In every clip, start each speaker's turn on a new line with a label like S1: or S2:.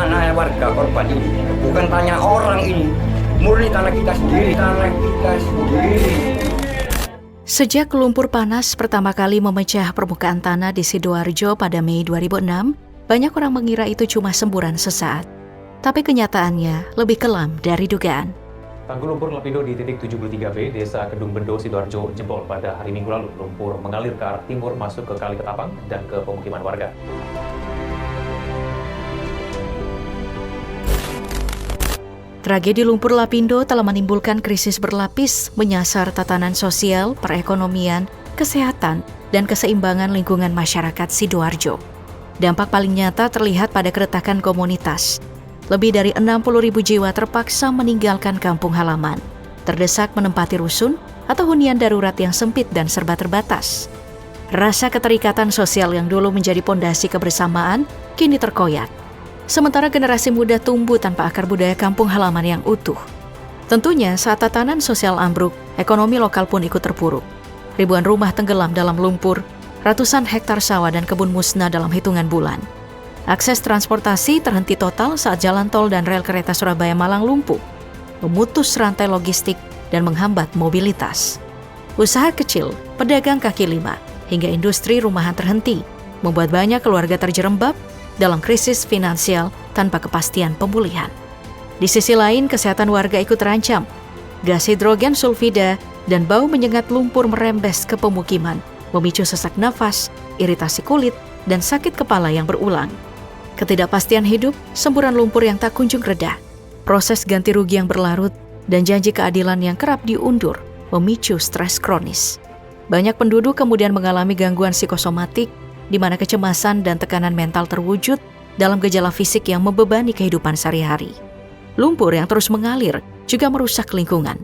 S1: tanah warga korban ini, bukan tanya orang ini, murni tanah kita sendiri,
S2: Sejak lumpur panas pertama kali memecah permukaan tanah di Sidoarjo pada Mei 2006, banyak orang mengira itu cuma semburan sesaat. Tapi kenyataannya lebih kelam dari dugaan.
S3: Tanggul lumpur Lapindo di titik 73B, Desa Kedung Bendo, Sidoarjo, jebol pada hari Minggu lalu. Lumpur mengalir ke arah timur masuk ke Kali Ketapang dan ke pemukiman warga.
S2: Tragedi lumpur Lapindo telah menimbulkan krisis berlapis menyasar tatanan sosial, perekonomian, kesehatan, dan keseimbangan lingkungan masyarakat Sidoarjo. Dampak paling nyata terlihat pada keretakan komunitas. Lebih dari 60.000 jiwa terpaksa meninggalkan kampung halaman, terdesak menempati rusun atau hunian darurat yang sempit dan serba terbatas. Rasa keterikatan sosial yang dulu menjadi pondasi kebersamaan kini terkoyak. Sementara generasi muda tumbuh tanpa akar budaya kampung halaman yang utuh. Tentunya saat tatanan sosial ambruk, ekonomi lokal pun ikut terpuruk. Ribuan rumah tenggelam dalam lumpur, ratusan hektar sawah dan kebun musnah dalam hitungan bulan. Akses transportasi terhenti total saat jalan tol dan rel kereta Surabaya-Malang lumpuh, memutus rantai logistik dan menghambat mobilitas. Usaha kecil, pedagang kaki lima, hingga industri rumahan terhenti, membuat banyak keluarga terjerembab dalam krisis finansial tanpa kepastian pemulihan. Di sisi lain, kesehatan warga ikut terancam. Gas hidrogen sulfida dan bau menyengat lumpur merembes ke pemukiman, memicu sesak nafas, iritasi kulit, dan sakit kepala yang berulang. Ketidakpastian hidup, semburan lumpur yang tak kunjung reda, proses ganti rugi yang berlarut, dan janji keadilan yang kerap diundur, memicu stres kronis. Banyak penduduk kemudian mengalami gangguan psikosomatik, di mana kecemasan dan tekanan mental terwujud dalam gejala fisik yang membebani kehidupan sehari-hari. Lumpur yang terus mengalir juga merusak lingkungan.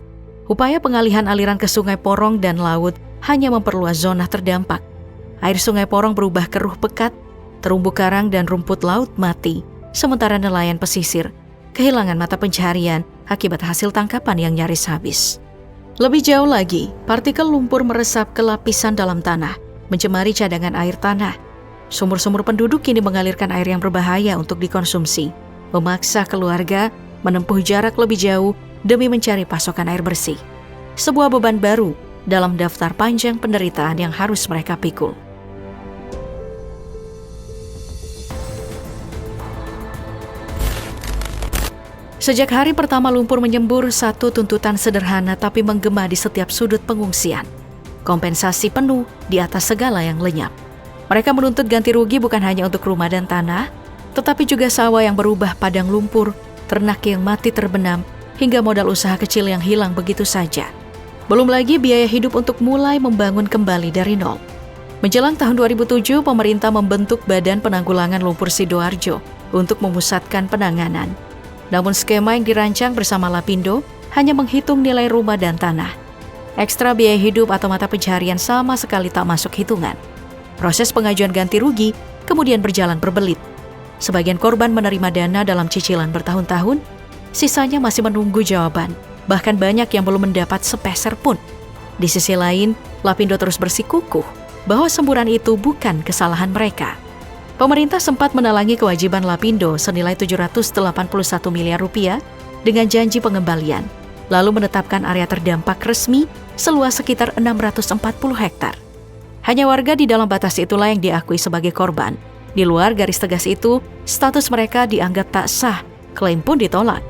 S2: Upaya pengalihan aliran ke Sungai Porong dan laut hanya memperluas zona terdampak. Air Sungai Porong berubah keruh pekat, terumbu karang dan rumput laut mati, sementara nelayan pesisir kehilangan mata pencaharian akibat hasil tangkapan yang nyaris habis. Lebih jauh lagi, partikel lumpur meresap ke lapisan dalam tanah, mencemari cadangan air tanah. Sumur-sumur penduduk kini mengalirkan air yang berbahaya untuk dikonsumsi, memaksa keluarga menempuh jarak lebih jauh demi mencari pasokan air bersih. Sebuah beban baru dalam daftar panjang penderitaan yang harus mereka pikul. Sejak hari pertama lumpur menyembur, satu tuntutan sederhana tapi menggema di setiap sudut pengungsian. Kompensasi penuh di atas segala yang lenyap. Mereka menuntut ganti rugi bukan hanya untuk rumah dan tanah, tetapi juga sawah yang berubah padang lumpur, ternak yang mati terbenam, hingga modal usaha kecil yang hilang begitu saja. Belum lagi biaya hidup untuk mulai membangun kembali dari nol. Menjelang tahun 2007, pemerintah membentuk Badan Penanggulangan Lumpur Sidoarjo untuk memusatkan penanganan. Namun skema yang dirancang bersama Lapindo hanya menghitung nilai rumah dan tanah. Ekstra biaya hidup atau mata pencaharian sama sekali tak masuk hitungan. Proses pengajuan ganti rugi kemudian berjalan berbelit. Sebagian korban menerima dana dalam cicilan bertahun-tahun, sisanya masih menunggu jawaban. Bahkan banyak yang belum mendapat sepeser pun. Di sisi lain, Lapindo terus bersikukuh bahwa semburan itu bukan kesalahan mereka. Pemerintah sempat menalangi kewajiban Lapindo senilai 781 miliar rupiah dengan janji pengembalian, lalu menetapkan area terdampak resmi seluas sekitar 640 hektar. Hanya warga di dalam batas itulah yang diakui sebagai korban. Di luar garis tegas itu, status mereka dianggap tak sah, klaim pun ditolak.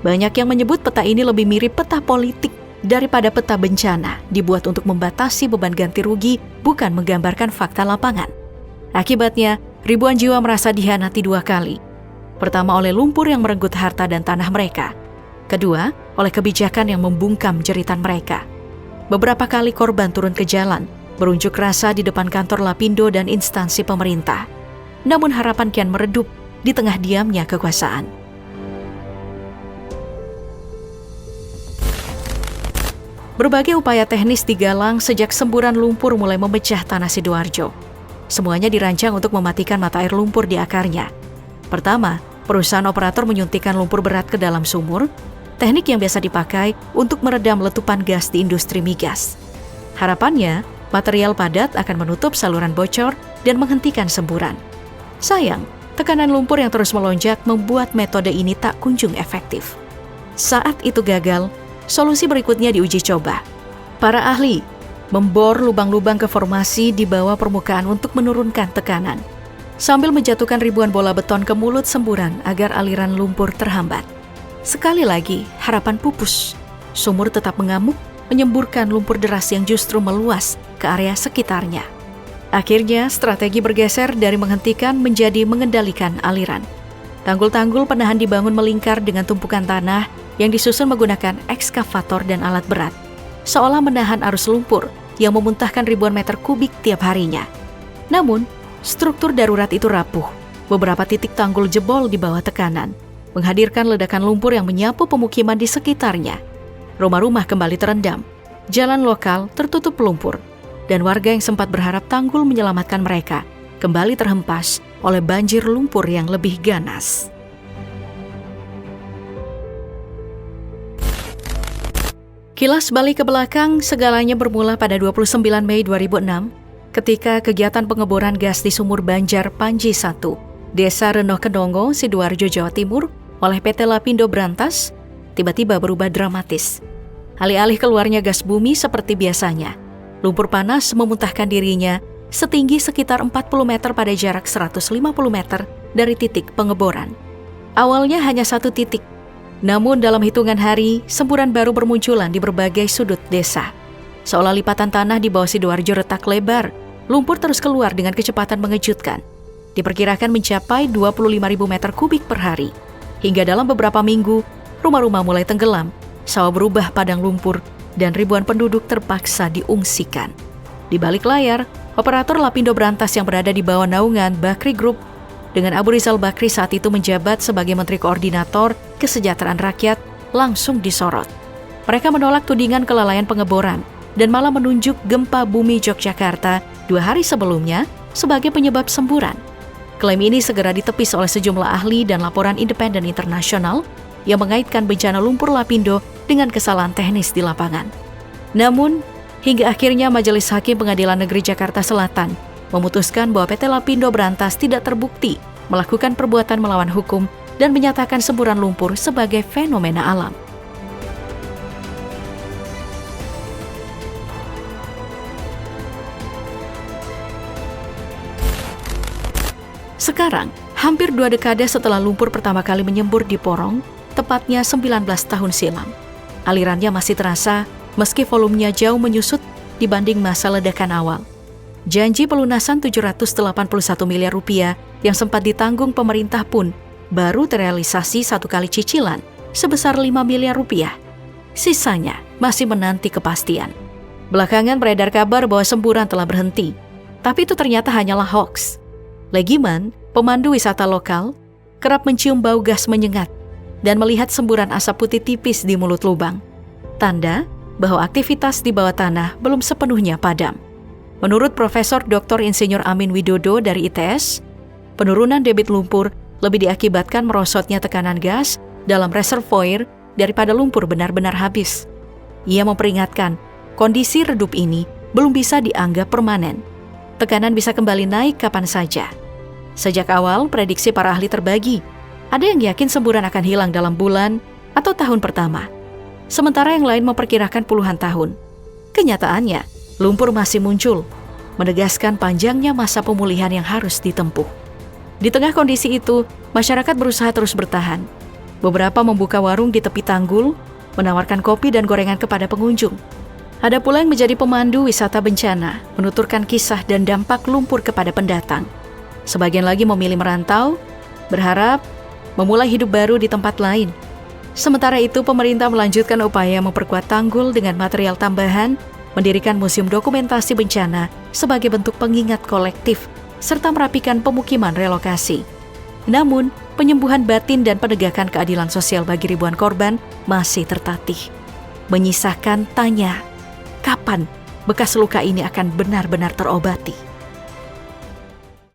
S2: Banyak yang menyebut peta ini lebih mirip peta politik daripada peta bencana, dibuat untuk membatasi beban ganti rugi, bukan menggambarkan fakta lapangan. Akibatnya, ribuan jiwa merasa dihianati dua kali. Pertama oleh lumpur yang merenggut harta dan tanah mereka. Kedua, oleh kebijakan yang membungkam jeritan mereka. Beberapa kali korban turun ke jalan, berunjuk rasa di depan kantor Lapindo dan instansi pemerintah. Namun harapan kian meredup di tengah diamnya kekuasaan. Berbagai upaya teknis digalang sejak semburan lumpur mulai memecah tanah Sidoarjo. Semuanya dirancang untuk mematikan mata air lumpur di akarnya. Pertama, perusahaan operator menyuntikkan lumpur berat ke dalam sumur, teknik yang biasa dipakai untuk meredam letupan gas di industri migas. Harapannya, material padat akan menutup saluran bocor dan menghentikan semburan. Sayang, Tekanan lumpur yang terus melonjak membuat metode ini tak kunjung efektif. Saat itu gagal, solusi berikutnya diuji coba. Para ahli membor lubang-lubang ke formasi di bawah permukaan untuk menurunkan tekanan, sambil menjatuhkan ribuan bola beton ke mulut semburan agar aliran lumpur terhambat. Sekali lagi, harapan pupus. Sumur tetap mengamuk, menyemburkan lumpur deras yang justru meluas ke area sekitarnya. Akhirnya, strategi bergeser dari menghentikan menjadi mengendalikan aliran. Tanggul-tanggul penahan dibangun melingkar dengan tumpukan tanah yang disusun menggunakan ekskavator dan alat berat, seolah menahan arus lumpur yang memuntahkan ribuan meter kubik tiap harinya. Namun, struktur darurat itu rapuh. Beberapa titik tanggul jebol di bawah tekanan, menghadirkan ledakan lumpur yang menyapu pemukiman di sekitarnya. Rumah-rumah kembali terendam, jalan lokal tertutup lumpur, dan warga yang sempat berharap tanggul menyelamatkan mereka kembali terhempas oleh banjir lumpur yang lebih ganas. Kilas balik ke belakang, segalanya bermula pada 29 Mei 2006 ketika kegiatan pengeboran gas di Sumur Banjar Panji 1, Desa Renoh Kedongo, Sidoarjo, Jawa Timur oleh PT Lapindo berantas, tiba-tiba berubah dramatis. Alih-alih keluarnya gas bumi seperti biasanya, lumpur panas memuntahkan dirinya setinggi sekitar 40 meter pada jarak 150 meter dari titik pengeboran. Awalnya hanya satu titik, namun dalam hitungan hari, semburan baru bermunculan di berbagai sudut desa. Seolah lipatan tanah di bawah Sidoarjo retak lebar, lumpur terus keluar dengan kecepatan mengejutkan. Diperkirakan mencapai 25.000 meter kubik per hari. Hingga dalam beberapa minggu, rumah-rumah mulai tenggelam, sawah berubah padang lumpur, dan ribuan penduduk terpaksa diungsikan. Di balik layar, operator Lapindo berantas yang berada di bawah naungan Bakri Group dengan Abu Rizal Bakri saat itu menjabat sebagai Menteri Koordinator Kesejahteraan Rakyat langsung disorot. Mereka menolak tudingan kelalaian pengeboran dan malah menunjuk gempa bumi Yogyakarta 2 hari sebelumnya sebagai penyebab semburan. Klaim ini segera ditepis oleh sejumlah ahli dan laporan independen internasional yang mengaitkan bencana lumpur Lapindo dengan kesalahan teknis di lapangan. Namun, hingga akhirnya Majelis Hakim Pengadilan Negeri Jakarta Selatan memutuskan bahwa PT Lapindo berantas tidak terbukti melakukan perbuatan melawan hukum dan menyatakan semburan lumpur sebagai fenomena alam. Sekarang, hampir 2 dekade setelah lumpur pertama kali menyembur di Porong, tepatnya 19 tahun silam, alirannya masih terasa meski volumenya jauh menyusut dibanding masa ledakan awal. Janji pelunasan 781 miliar rupiah yang sempat ditanggung pemerintah pun baru terrealisasi 1 kali cicilan sebesar 5 miliar rupiah. Sisanya masih menanti kepastian. Belakangan beredar kabar bahwa semburan telah berhenti, tapi itu ternyata hanyalah hoaks. Legiman, pemandu wisata lokal, kerap mencium bau gas menyengat dan melihat semburan asap putih tipis di mulut lubang. Tanda bahwa aktivitas di bawah tanah belum sepenuhnya padam. Menurut Profesor Dr. Insinyur Amin Widodo dari ITS, penurunan debit lumpur lebih diakibatkan merosotnya tekanan gas dalam reservoir daripada lumpur benar-benar habis. Ia memperingatkan, kondisi redup ini belum bisa dianggap permanen. Tekanan bisa kembali naik kapan saja. Sejak awal, prediksi para ahli terbagi. Ada yang yakin semburan akan hilang dalam bulan atau tahun pertama, sementara yang lain memperkirakan puluhan tahun. Kenyataannya, lumpur masih muncul, menegaskan panjangnya masa pemulihan yang harus ditempuh. Di tengah kondisi itu, masyarakat berusaha terus bertahan. Beberapa membuka warung di tepi tanggul, menawarkan kopi dan gorengan kepada pengunjung. Ada pula yang menjadi pemandu wisata bencana, menuturkan kisah dan dampak lumpur kepada pendatang. Sebagian lagi memilih merantau, berharap memulai hidup baru di tempat lain. Sementara itu, pemerintah melanjutkan upaya memperkuat tanggul dengan material tambahan, mendirikan museum dokumentasi bencana sebagai bentuk pengingat kolektif, serta merapikan pemukiman relokasi. Namun, penyembuhan batin dan penegakan keadilan sosial bagi ribuan korban masih tertatih. Menyisakan tanya, kapan bekas luka ini akan benar-benar terobati?